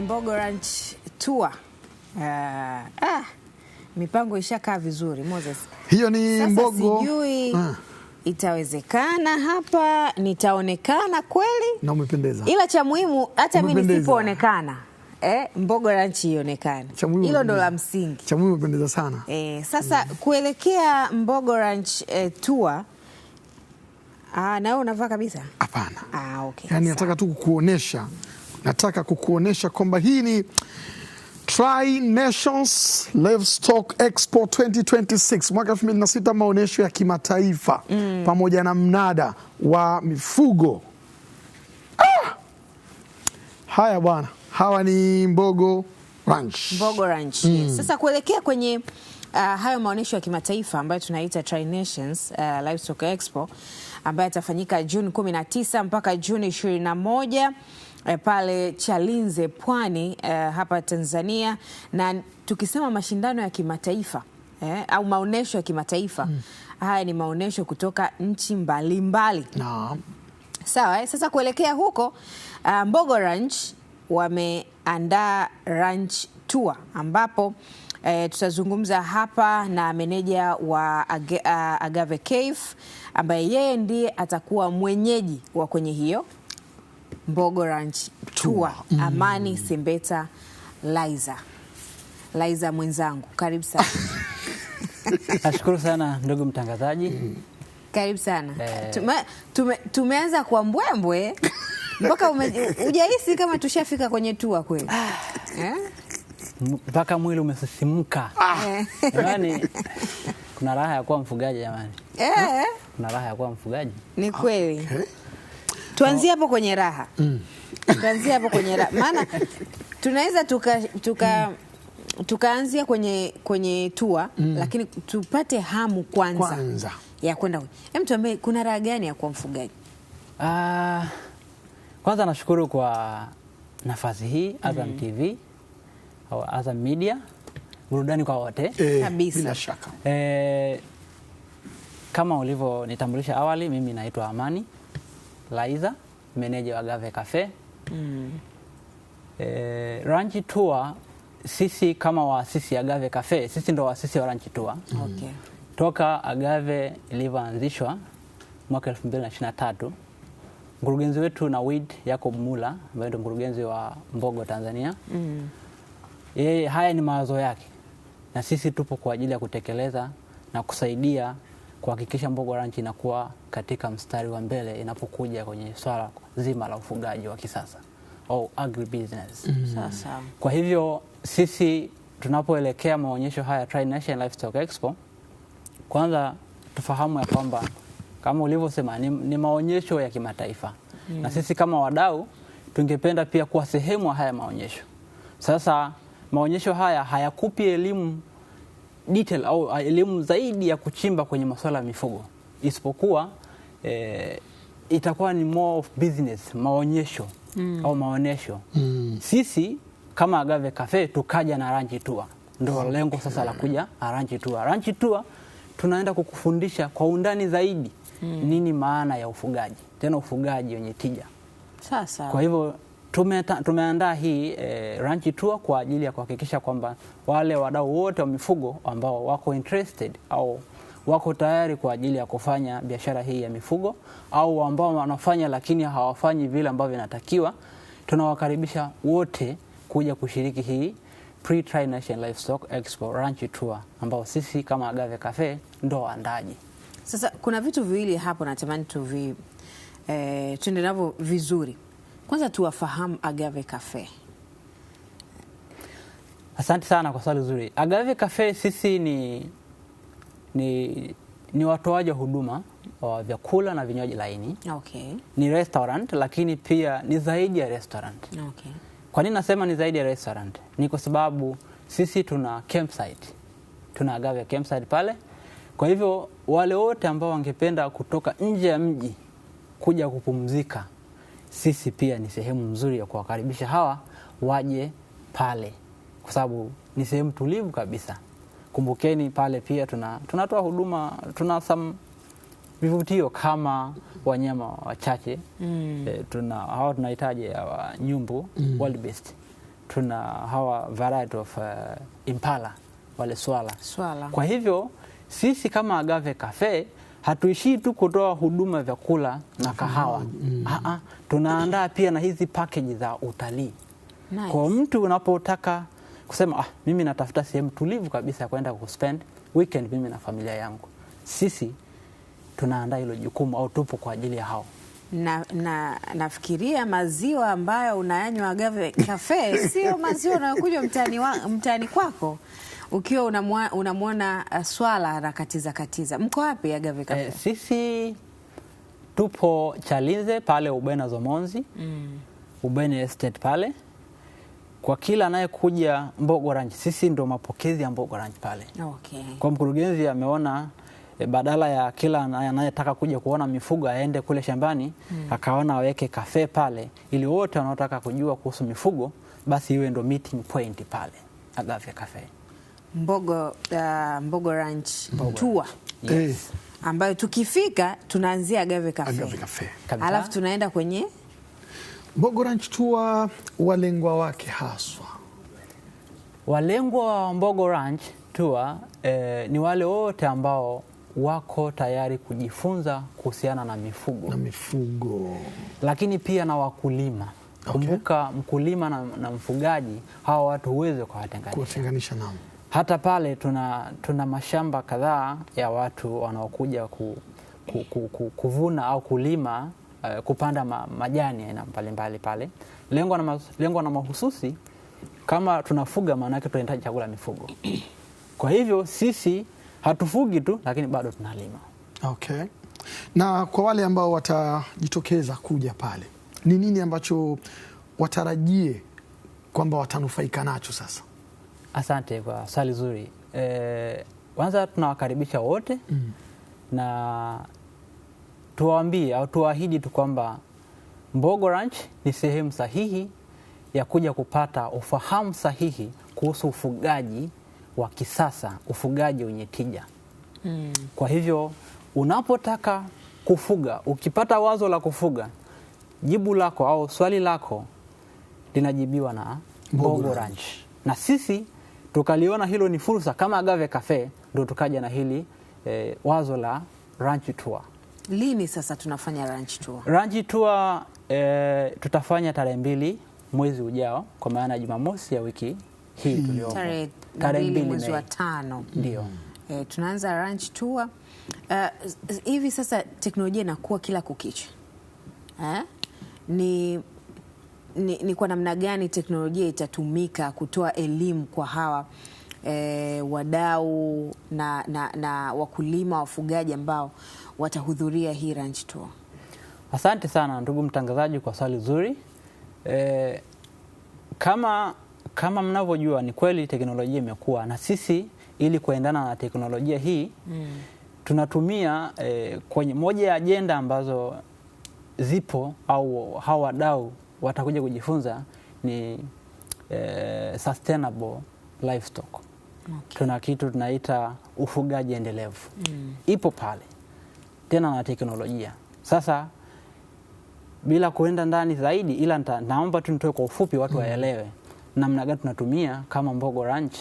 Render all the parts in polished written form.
Mbogo Ranch Tour. Mipango ishakaa vizuri Moses. Hiyo ni sasa Mbogo. Sijui itawezekana hapa, nitaonekana kweli? Na umependeza. Ila cha muhimu hata mimi nisipoonekana Mbogo Ranch ionekane. Hilo ndo la msingi. Cha muhimu umependeza sana. Sasa kuelekea Mbogo Ranch Tour, na wewe unavaa kabisa? Hapana. Okay. Yaani nataka kukuonesha kwamba hii ni Tri Nations Livestock Expo 2026 mwaka 2006, maonyesho ya kimataifa pamoja na mnada wa mifugo. Haya bwana, hawa ni Mbogo Ranch. Mbogo Ranch. Sasa kuelekea kwenye hayo maonyesho ya kimataifa ambayo tunaita Tri Nations Livestock Expo ambayo yatafanyika Juni 19 mpaka Juni 21 pale Chalinze Pwani hapa Tanzania. Na tukisema mashindano ya kimataifa au maonyesho ya kimataifa, haya ni maonyesho kutoka nchi mbalimbali. Sawa, sasa kuelekea huko Mbogo Ranch wameandaa Ranch Tour ambapo tutazungumza hapa na meneja wa Agave Cave ambaye yeye ndiye atakuwa mwenyeji wa kwenye hiyo Mbogo Ranch Tour. Amani Sembeta Laiza mwenzangu, karibu sana. Nashukuru sana ndugu mtangazaji. Karibu sana. Tumeanza kwa mbwembwe mpaka hujahisi kama tushafika kwenye tour kweli? Mpaka mwili umesisimuka. Jamani, kuna raha ya kuwa mfugaji jamani. Kuna raha ya kuwa mfugaji. Ni kweli. Tuanzie hapo kwenye raha. Tuanzie hapo kwenye raha. Maana tunaweza tukaanzia kwenye tour, lakini tupate hamu kwanza ya kwenda. Tuambie, kuna raha gani ya kuwa mfugaji? Kwanza nashukuru kwa nafasi hii Azam TV au Azam Media, burudani kwa wote. Kabisa. Bila shaka. Kama ulivyonitambulisha awali, mimi naitwa Amani Laiza, meneja wa Agave Cafe. Ranch Tour, sisi kama waasisi Agave Cafe, sisi ndo waasisi wa Ranch Tour. Okay. Toka Agave ilivyoanzishwa mwaka 2023, mkurugenzi wetu na Wid Jacob Mula ambaye ndo mkurugenzi wa Mbogo Tanzania, yeye haya ni mawazo yake, na sisi tupo kwa ajili ya kutekeleza na kusaidia kuhakikisha Mbogo Ranch inakuwa katika mstari wa mbele inapokuja kwenye swala zima la ufugaji wa kisasa au agribusiness. Sasa Kwa hivyo sisi tunapoelekea maonyesho haya Tri Nations Livestock Expo, kwanza tufahamu ya kwamba kama ulivyosema ni maonyesho ya kimataifa. Na sisi kama wadau tungependa pia kuwa sehemu ya haya maonyesho. Sasa maonyesho haya hayakupi elimu detail au elimu zaidi ya kuchimba kwenye masuala ya mifugo, isipokuwa itakuwa ni more of business, maonyesho au maonesho. Sisi kama Agave Cafe tukaja na Ranch Tour. Ndio lengo sasa la kuja Ranch Tour. Ranch Tour tunaenda kukufundisha kwa undani zaidi nini maana ya ufugaji, tena ufugaji wenye tija. Sasa Kwa hivyo tumeandaa hii Ranch Tour kwa ajili ya kuhakikisha kwamba wale wadau wote wa mifugo ambao wako interested au wako tayari kwa ajili ya kufanya biashara hii ya mifugo, au ambao wanafanya lakini hawafanyi vile ambavyo inatakiwa, tunawakaribisha wote kuja kushiriki hii Tri Nations Livestock Expo Ranch Tour ambao sisi kama Agave Cafe ndo waandaji. Sasa kuna vitu viwili hapo natamani tuende navyo vizuri. Kwanza tuwafahamu Agave Cafe. Asante sana kwa swali zuri. Agave Cafe sisi ni watoaji wa huduma wa vyakula na vinywaji laini. Okay. Ni restaurant, lakini pia ni zaidi ya restaurant. Okay. Kwa nini nasema ni zaidi ya restaurant? Ni kwa sababu sisi tuna campsite. Tuna Agave campsite pale. Kwa hivyo wale wote ambao wangependa kutoka nje ya mji kuja kupumzika, sisi pia ni sehemu nzuri ya kuwakaribisha hawa waje pale, kwa sababu ni sehemu tulivu kabisa. Kumbukeni pale pia tunatoa huduma, tuna some vivutio kama wanyama wachache. Tunahitaji nyumbu, wild beast. tuna hawa variety of impala, wale swala. Kwa hivyo sisi kama Agave Cafe hatuishii tu kutoa huduma vyakula na kahawa. Tunaandaa pia na hizi package za utalii. Nice. Kwa mtu unapotaka kusema mimi natafuta sehemu tulivu kabisa ya kwenda kuspend weekend mimi na familia yangu, sisi tunaandaa hilo jukumu au tupo kwa ajili ya hao. Nafikiria maziwa ambayo unayanywa Agave Cafe sio maziwa unayokunywa mtaani kwako ukiwa unamwona swala anakatiza. Mko wapi Agave Cafe? Sisi tupo Chalinze pale Ubena Zomonzi, Ubena Estate pale. Kwa kila anayekuja Mbogo Ranch, sisi ndo mapokezi ya Mbogo Ranch pale. Okay. Kwa mkurugenzi ameona badala ya kila anayetaka kuja kuona mifugo aende kule shambani, akaona aweke cafe pale ili wote wanaotaka kujua kuhusu mifugo basi iwe ndo meeting point pale Agave Cafe. Mbogo Ranch tour. Yes. Ambayo tukifika tunaanzia Agave Cafe. Alafu tunaenda kwenye Mbogo Ranch tour. Walengwa wake haswa, walengwa wa Mbogo Ranch tour ni wale wote ambao wako tayari kujifunza kuhusiana na mifugo. Lakini pia na wakulima. Kumbuka mkulima na mfugaji, hawa watu huwezi kuwatenganisha nao. Hata pale tuna mashamba kadhaa ya watu wanaokuja kuvuna au kulima, kupanda majani aina mbalimbali pale. Lengo na mahususi, kama tunafuga maana yake tunahitaji chakula mifugo. Kwa hivyo sisi hatufugi tu, lakini bado tunalima. Okay. Na kwa wale ambao watajitokeza kuja pale, ni nini ambacho watarajie kwamba watanufaika nacho sasa? Asante kwa swali zuri. Kwanza tunawakaribisha wote na tuwaambie au tuahidi tu kwamba Mbogo Ranch ni sehemu sahihi ya kuja kupata ufahamu sahihi kuhusu ufugaji wa kisasa, ufugaji wenye tija. Kwa hivyo unapotaka kufuga, ukipata wazo la kufuga, jibu lako au swali lako linajibiwa na Mbogo Ranch. Na sisi tukaliona hilo ni fursa kama Agave Cafe, ndio tukaja na hili wazo la Ranch Tour. Lini sasa tunafanya Ranch Tour? Ranch Tour tutafanya tarehe 2 mwezi ujao, kwa maana Jumamosi ya wiki hii tuliopo. Tarehe 2 mwezi wa 5. Ndio. Tunaanza Ranch Tour. Hivi sasa teknolojia inakuwa kila kukicha. Ni kwa namna gani teknolojia itatumika kutoa elimu kwa hawa wadau na wakulima, wafugaji ambao watahudhuria hii Ranch Tour? Asante sana ndugu mtangazaji kwa swali zuri. Kama mnavyojua ni kweli teknolojia imekuwa, na sisi ili kuendana na teknolojia hii tunatumia kwenye moja ya agenda ambazo zipo au hawa wadau watakuja kujifunza ni sustainable livestock. Okay. Tuna kitu tunaita ufugaji endelevu. Ipo pale tena na teknolojia. Sasa bila kuenda ndani zaidi, ila naomba tu nitoe kwa ufupi watu waelewe namna gani tunatumia kama Mbogo Ranch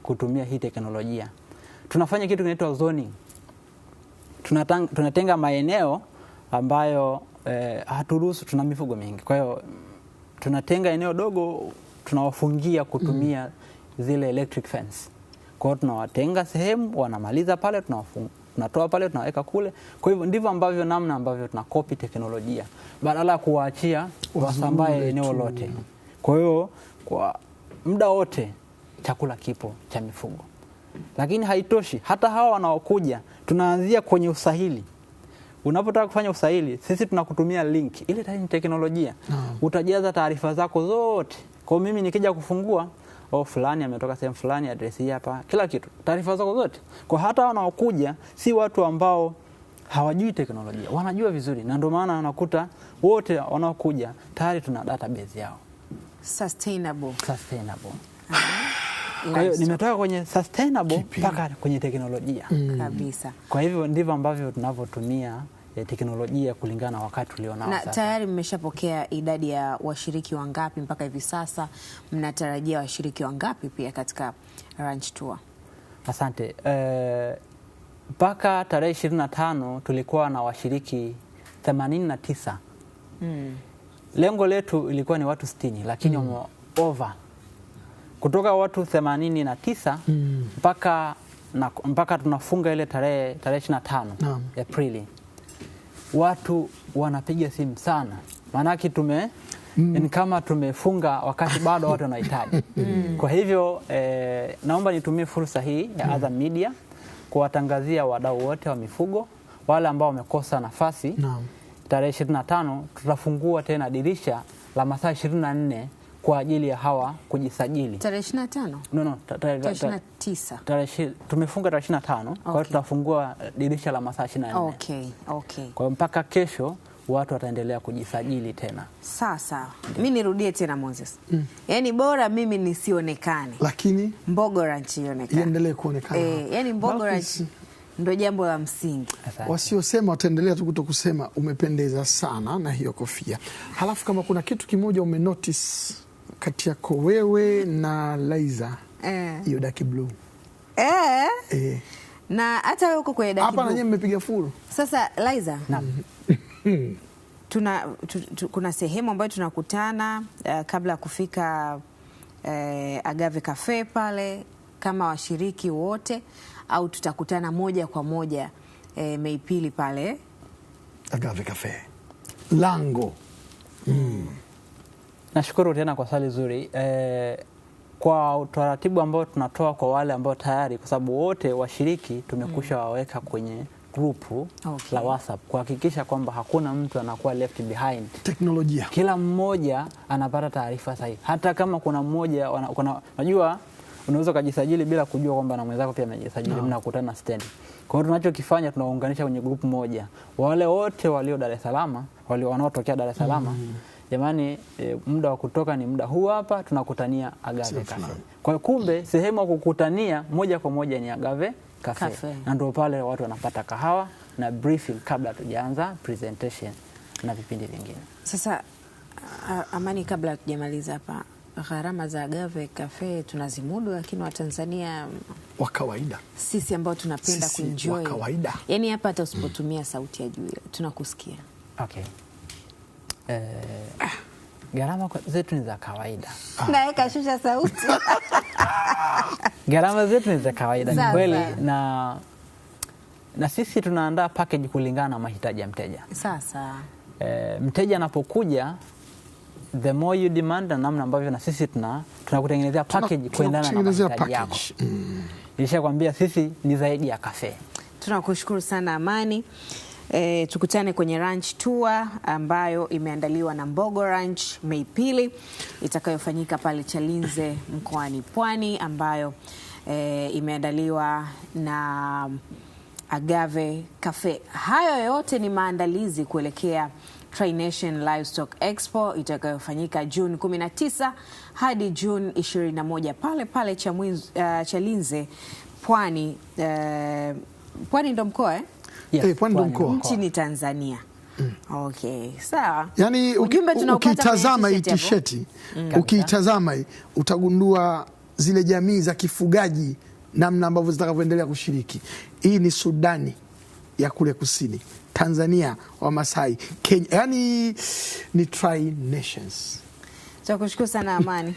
kutumia hii teknolojia. Tunafanya kitu kinaitwa zoning. Tunatenga maeneo ambayo haturuhusu, tuna mifugo mingi. Kwa hiyo tunatenga eneo dogo, tunawafungia kutumia zile electric fence. Kwa hiyo tunawatenga sehemu, wanamaliza pale, tunatoa pale, tunaweka kule. Kwa hivyo ndivyo ambavyo namna ambavyo tunakopi teknolojia badala ya kuwaachia wasambae eneo lote. Kwa hiyo kwa muda wote chakula kipo cha mifugo. Lakini haitoshi, hata hawa wanaokuja tunaanzia kwenye usahili. Unapotaka kufanya usahili, sisi tunakutumia link. Ile tayari ni teknolojia. Utajaza taarifa zako zote. Kwa mimi nikija kufungua, fulani ametoka sehemu fulani, address hii hapa, kila kitu. Taarifa zako zote. Kwa hata wanaokuja si watu ambao hawajui teknolojia, wanajua vizuri, na ndio maana wanakuta wote wanaokuja tayari tuna database yao. Sustainable. Kwa hiyo nimetoka kwenye sustainable mpaka kwenye teknolojia. Kabisa. Kwa hivyo ndivyo ambavyo tunavyotumia teknolojia kulingana na wakati ulionao na sasa. Tayari mmeshapokea idadi ya washiriki wangapi mpaka hivi sasa? Mnatarajia washiriki wangapi pia katika Ranch Tour? Asante. Mpaka tarehe 25 tulikuwa na washiriki 89. Lengo letu ilikuwa ni watu 60, lakini over kutoka watu 89 mpaka tunafunga ile tarehe 25 Aprili. Watu wanapiga simu sana, maanake ni kama tumefunga wakati bado watu wanahitaji. Kwa hivyo naomba nitumie fursa hii ya Azam Media kuwatangazia wadau wote wa mifugo, wale ambao wamekosa nafasi. Tarehe 25 tutafungua tena dirisha la masaa 24 kwa ajili ya hawa kujisajili. Tarehe 25? No, tarehe 29. Tumefunga tarehe 25, kwa hiyo tutafungua dirisha la masaa 24. Okay. Kwa hiyo mpaka kesho watu wataendelea kujisajili tena. Sasa mimi nirudie tena Moses. Yaani bora mimi nisionekane, lakini Mbogo Ranch ionekane. Iendelee kuonekana. Yaani Mbogo Ranch ndio jambo la msingi. Wasiosema wataendelea tu kutokusema. Umependeza sana na hiyo kofia. Halafu kama kuna kitu kimoja umenotice kati yako wewe na Laiza, hiyo dark blue. Na hata wewe uko kwenye dark blue. Hapa na nyinyi mmepiga full. Sasa Laiza, kuna sehemu ambayo tunakutana kabla ya kufika Agave Cafe pale kama washiriki wote, au tutakutana moja kwa moja Mei Pili pale Agave Cafe lango? Nashukuru tena kwa swali zuri. Kwa utaratibu ambao tunatoa kwa wale ambao tayari, kwa sababu wote washiriki tumekusha waweka kwenye grupu la WhatsApp kuhakikisha kwamba hakuna mtu anakuwa left behind. Teknolojia, kila mmoja anapata taarifa sahihi. Hata kama kuna mmoja unajua unaweza kujisajili bila kujua kwamba na mwenzako pia amejisajili, mnakutana stand. Kwa hiyo tunachokifanya tunaunganisha kwenye grupu moja wale wote walio Dar es Salaam, wanaotokea Dar es Salaam. Jamani, muda wa kutoka ni muda huu hapa, tunakutania Agave Cafe. Kwa hiyo kumbe sehemu ya kukutania moja kwa moja ni Agave Cafe. Na ndio pale watu wanapata kahawa na briefing kabla tujaanza presentation na vipindi vingine. Sasa Amani, kabla tujamaliza hapa, gharama za Agave Cafe tunazimudu, lakini Watanzania wa kawaida, sisi ambao tunapenda kuenjoy, wa kawaida, yani hapa hata usipotumia sauti ya juu tunakusikia. Okay. Gharama zetu ni za kawaida. Naweka shusha sauti. Gharama zetu ni za kawaida, ni kweli, na sisi tunaandaa package kulingana na mahitaji ya mteja. Sasa mteja anapokuja, the more you demand, na namna ambavyo na sisi tunakutengenezea package kuendana na mahitaji yako. Nilishakwambia sisi ni zaidi ya cafe. Tunakushukuru sana Amani. Tukutane kwenye Ranch Tour ambayo imeandaliwa na Mbogo Ranch Mei Pili, itakayofanyika pale Chalinze mkoani Pwani, ambayo imeandaliwa na Agave Cafe. Hayo yote ni maandalizi kuelekea Tri-Nation Livestock Expo itakayofanyika Juni 19 hadi Juni 21 pale pale Chalinze Pwani. Pwani ndo mkoa Yes, Pwani ndo mkoa. Nchini Tanzania. Okay, sawa. Yani ukitazama hii t-shirt, ukitazama hii utagundua zile jamii za kifugaji namna ambavyo zitakavyoendelea kushiriki. Hii ni Sudani ya kule kusini, Tanzania wa Masai, Kenya, yani ni Tri-Nations. Tunakushukuru sana Amani.